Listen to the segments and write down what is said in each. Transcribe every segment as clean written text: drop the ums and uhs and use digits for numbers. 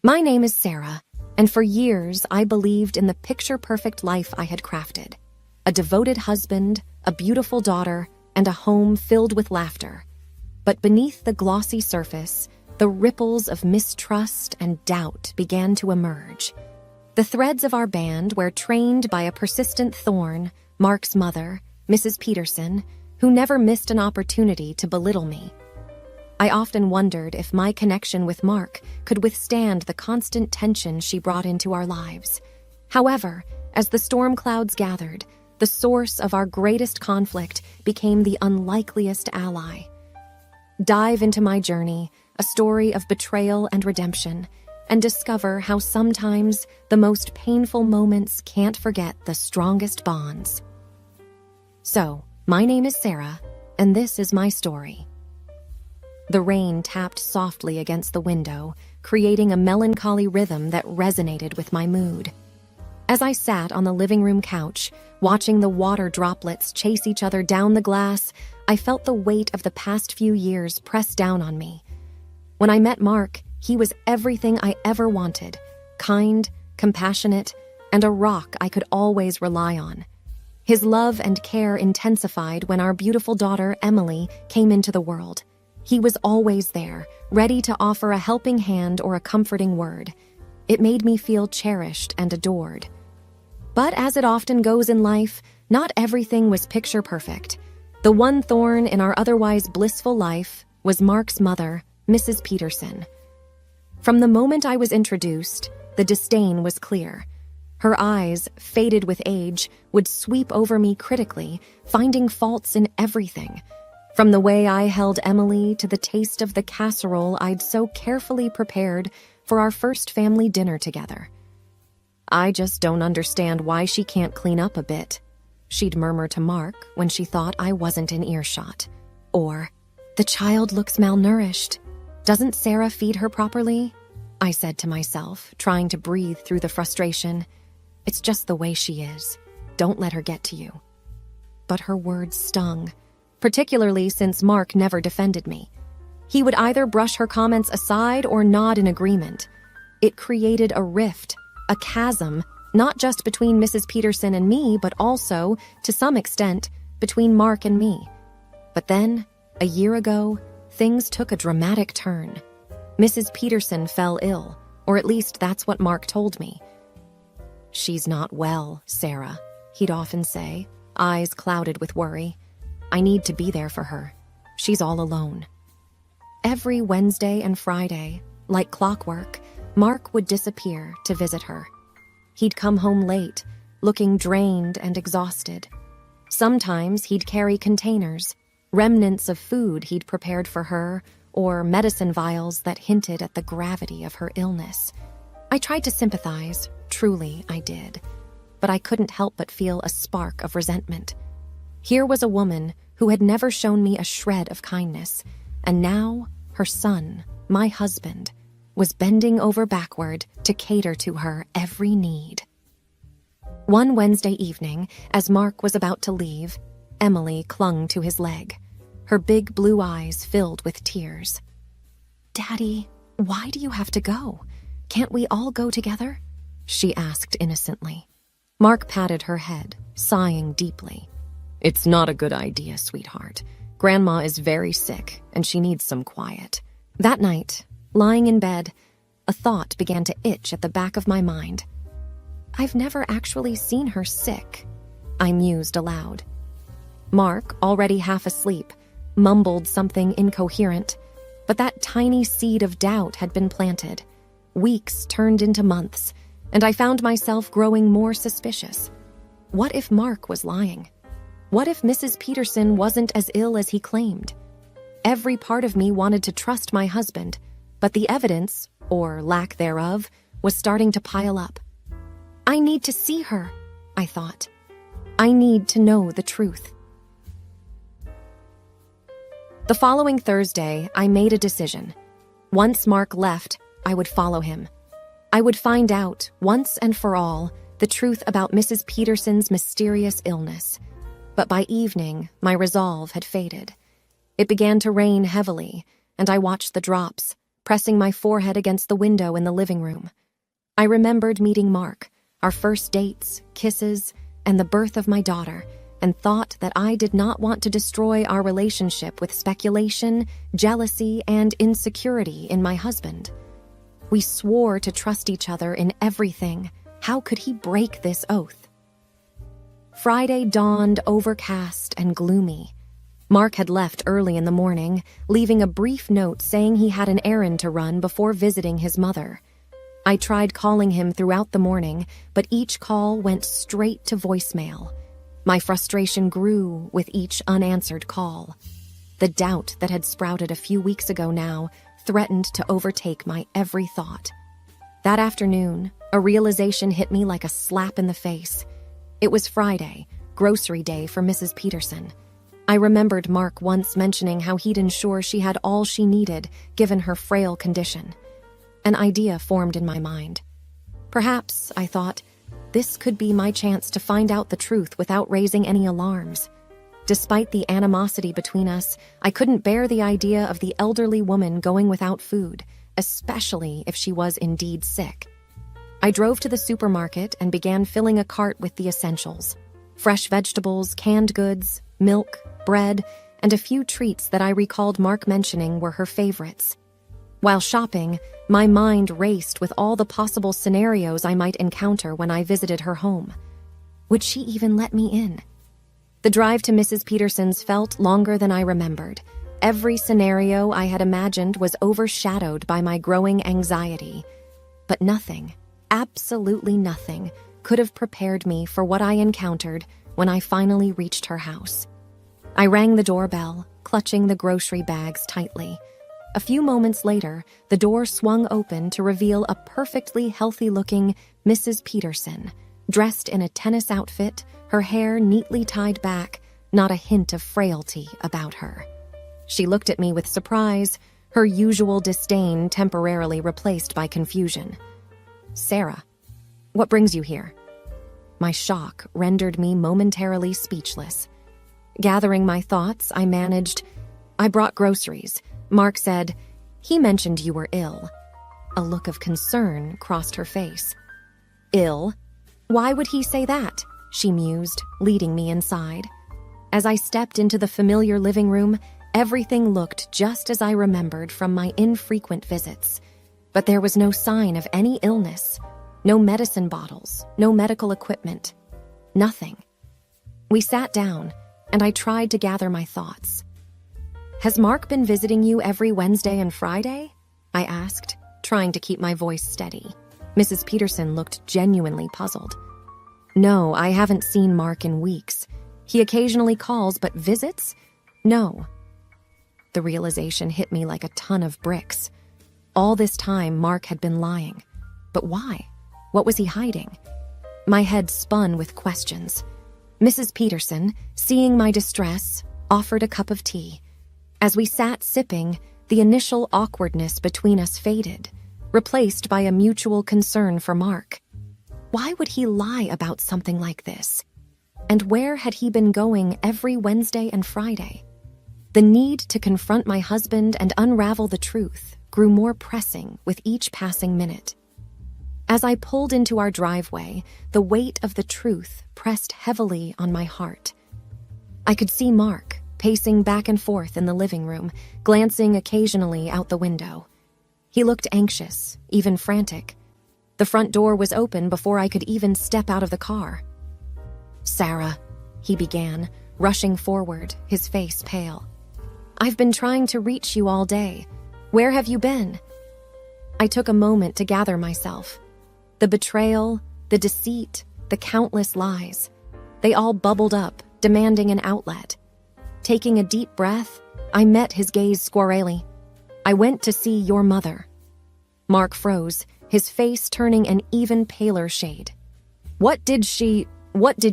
My name is Sarah, and for years I believed in the picture-perfect life I had crafted. A devoted husband, a beautiful daughter, and a home filled with laughter. But beneath the glossy surface, the ripples of mistrust and doubt began to emerge. The threads of our band were trained by a persistent thorn, Mark's mother, Mrs. Peterson, who never missed an opportunity to belittle me. I often wondered if my connection with Mark could withstand the constant tension she brought into our lives. However, as the storm clouds gathered, the source of our greatest conflict became the unlikeliest ally. Dive into my journey, a story of betrayal and redemption, and discover how sometimes the most painful moments can't forget the strongest bonds. So, my name is Sarah, and this is my story. The rain tapped softly against the window, creating a melancholy rhythm that resonated with my mood. As I sat on the living room couch, watching the water droplets chase each other down the glass, I felt the weight of the past few years press down on me. When I met Mark, he was everything I ever wanted: kind, compassionate, and a rock I could always rely on. His love and care intensified when our beautiful daughter, Emily, came into the world. He was always there, ready to offer a helping hand or a comforting word. It made me feel cherished and adored. But as it often goes in life, not everything was picture perfect. The one thorn in our otherwise blissful life was Mark's mother, Mrs. Peterson. From the moment I was introduced, the disdain was clear. Her eyes, faded with age, would sweep over me critically, finding faults in everything. From the way I held Emily to the taste of the casserole I'd so carefully prepared for our first family dinner together. "I just don't understand why she can't clean up a bit," she'd murmur to Mark when she thought I wasn't in earshot. Or, "The child looks malnourished. Doesn't Sarah feed her properly?" I said to myself, trying to breathe through the frustration. "It's just the way she is. Don't let her get to you." But her words stung, particularly since Mark never defended me. He would either brush her comments aside or nod in agreement. It created a rift, a chasm, not just between Mrs. Peterson and me, but also, to some extent, between Mark and me. But then, a year ago, things took a dramatic turn. Mrs. Peterson fell ill, or at least that's what Mark told me. "She's not well, Sarah," he'd often say, eyes clouded with worry. "I need to be there for her. She's all alone." Every Wednesday and Friday, like clockwork, Mark would disappear to visit her. He'd come home late, looking drained and exhausted. Sometimes he'd carry containers, remnants of food he'd prepared for her, or medicine vials that hinted at the gravity of her illness. I tried to sympathize, truly I did, but I couldn't help but feel a spark of resentment. Here was a woman who had never shown me a shred of kindness, and now her son, my husband, was bending over backward to cater to her every need. One Wednesday evening, as Mark was about to leave, Emily clung to his leg, her big blue eyes filled with tears. "Daddy, why do you have to go? Can't we all go together?" she asked innocently. Mark patted her head, sighing deeply. "It's not a good idea, sweetheart. Grandma is very sick, and she needs some quiet." That night, lying in bed, a thought began to itch at the back of my mind. "I've never actually seen her sick," I mused aloud. Mark, already half asleep, mumbled something incoherent, but that tiny seed of doubt had been planted. Weeks turned into months, and I found myself growing more suspicious. What if Mark was lying? What if Mrs. Peterson wasn't as ill as he claimed? Every part of me wanted to trust my husband, but the evidence, or lack thereof, was starting to pile up. "I need to see her," I thought. "I need to know the truth." The following Thursday, I made a decision. Once Mark left, I would follow him. I would find out, once and for all, the truth about Mrs. Peterson's mysterious illness. But by evening, my resolve had faded. It began to rain heavily, and I watched the drops, pressing my forehead against the window in the living room. I remembered meeting Mark, our first dates, kisses, and the birth of my daughter, and thought that I did not want to destroy our relationship with speculation, jealousy, and insecurity in my husband. We swore to trust each other in everything. How could he break this oath? Friday dawned overcast and gloomy. Mark had left early in the morning, leaving a brief note saying he had an errand to run before visiting his mother. I tried calling him throughout the morning, but each call went straight to voicemail. My frustration grew with each unanswered call. The doubt that had sprouted a few weeks ago now threatened to overtake my every thought. That afternoon, a realization hit me like a slap in the face. It was Friday, grocery day for Mrs. Peterson. I remembered Mark once mentioning how he'd ensure she had all she needed, given her frail condition. An idea formed in my mind. Perhaps, I thought, this could be my chance to find out the truth without raising any alarms. Despite the animosity between us, I couldn't bear the idea of the elderly woman going without food, especially if she was indeed sick. I drove to the supermarket and began filling a cart with the essentials: fresh vegetables, canned goods, milk, bread, and a few treats that I recalled Mark mentioning were her favorites. While shopping, my mind raced with all the possible scenarios I might encounter when I visited her home. Would she even let me in? The drive to Mrs. Peterson's felt longer than I remembered. Every scenario I had imagined was overshadowed by my growing anxiety. But nothing, absolutely nothing, could have prepared me for what I encountered when I finally reached her house. I rang the doorbell, clutching the grocery bags tightly. A few moments later, the door swung open to reveal a perfectly healthy-looking Mrs. Peterson, dressed in a tennis outfit, her hair neatly tied back, not a hint of frailty about her. She looked at me with surprise, her usual disdain temporarily replaced by confusion. "Sarah, what brings you here?" My shock rendered me momentarily speechless. Gathering my thoughts, I managed, "I brought groceries. Mark said, he mentioned you were ill." A look of concern crossed her face. "Ill? Why would he say that?" she mused, leading me inside. As I stepped into the familiar living room, everything looked just as I remembered from my infrequent visits. But there was no sign of any illness, no medicine bottles, no medical equipment, nothing. We sat down, and I tried to gather my thoughts. "Has Mark been visiting you every Wednesday and Friday?" I asked, trying to keep my voice steady. Mrs. Peterson looked genuinely puzzled. "No, I haven't seen Mark in weeks. He occasionally calls, but visits? No." The realization hit me like a ton of bricks. All this time, Mark had been lying. But why? What was he hiding? My head spun with questions. Mrs. Peterson, seeing my distress, offered a cup of tea. As we sat sipping, the initial awkwardness between us faded, replaced by a mutual concern for Mark. Why would he lie about something like this? And where had he been going every Wednesday and Friday? The need to confront my husband and unravel the truth grew more pressing with each passing minute. As I pulled into our driveway, the weight of the truth pressed heavily on my heart. I could see Mark, pacing back and forth in the living room, glancing occasionally out the window. He looked anxious, even frantic. The front door was open before I could even step out of the car. "Sarah," he began, rushing forward, his face pale. "I've been trying to reach you all day. Where have you been?" I took a moment to gather myself. The betrayal, the deceit, the countless lies. They all bubbled up, demanding an outlet. Taking a deep breath, I met his gaze squarely. "I went to see your mother." Mark froze, his face turning an even paler shade. What did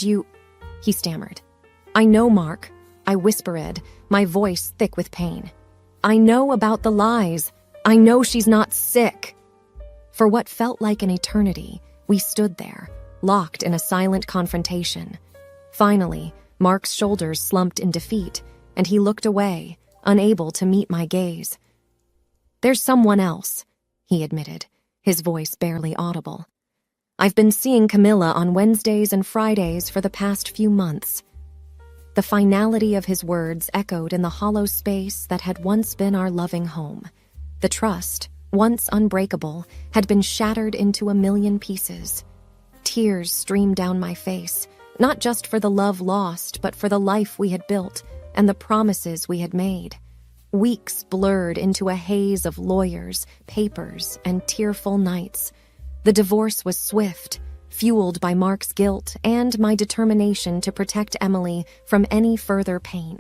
you—" he stammered. "I know, Mark," I whispered, my voice thick with pain. "I know about the lies. I know she's not sick." For what felt like an eternity, we stood there, locked in a silent confrontation. Finally, Mark's shoulders slumped in defeat, and he looked away, unable to meet my gaze. "There's someone else," he admitted, his voice barely audible. "I've been seeing Camilla on Wednesdays and Fridays for the past few months." The finality of his words echoed in the hollow space that had once been our loving home. The trust, once unbreakable, had been shattered into a million pieces. Tears streamed down my face, not just for the love lost, but for the life we had built and the promises we had made. Weeks blurred into a haze of lawyers, papers, and tearful nights. The divorce was swift, fueled by Mark's guilt and my determination to protect Emily from any further pain.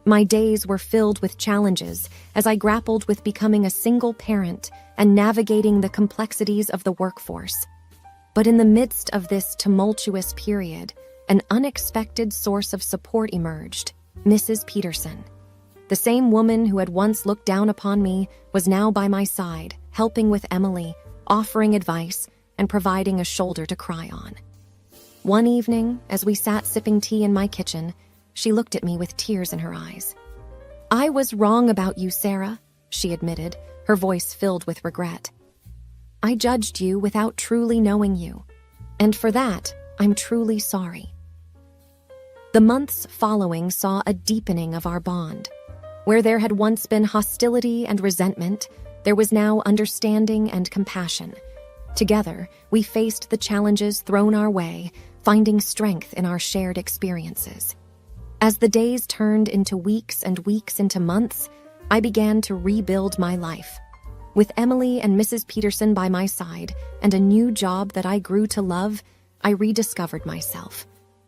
My days were filled with challenges as I grappled with becoming a single parent and navigating the complexities of the workforce. But in the midst of this tumultuous period, an unexpected source of support emerged: Mrs. Peterson. The same woman who had once looked down upon me was now by my side, helping with Emily, offering advice, and providing a shoulder to cry on. One evening, as we sat sipping tea in my kitchen, she looked at me with tears in her eyes. "I was wrong about you, Sarah," she admitted, her voice filled with regret. "I judged you without truly knowing you, and for that, I'm truly sorry." The months following saw a deepening of our bond. Where there had once been hostility and resentment, there was now understanding and compassion. Together, we faced the challenges thrown our way, finding strength in our shared experiences. As the days turned into weeks and weeks into months, I began to rebuild my life. With Emily and Mrs. Peterson by my side and a new job that I grew to love, I rediscovered myself.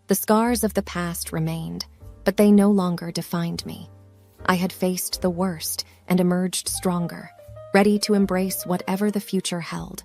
The scars of the past remained, but they no longer defined me. I had faced the worst and emerged stronger, ready to embrace whatever the future held.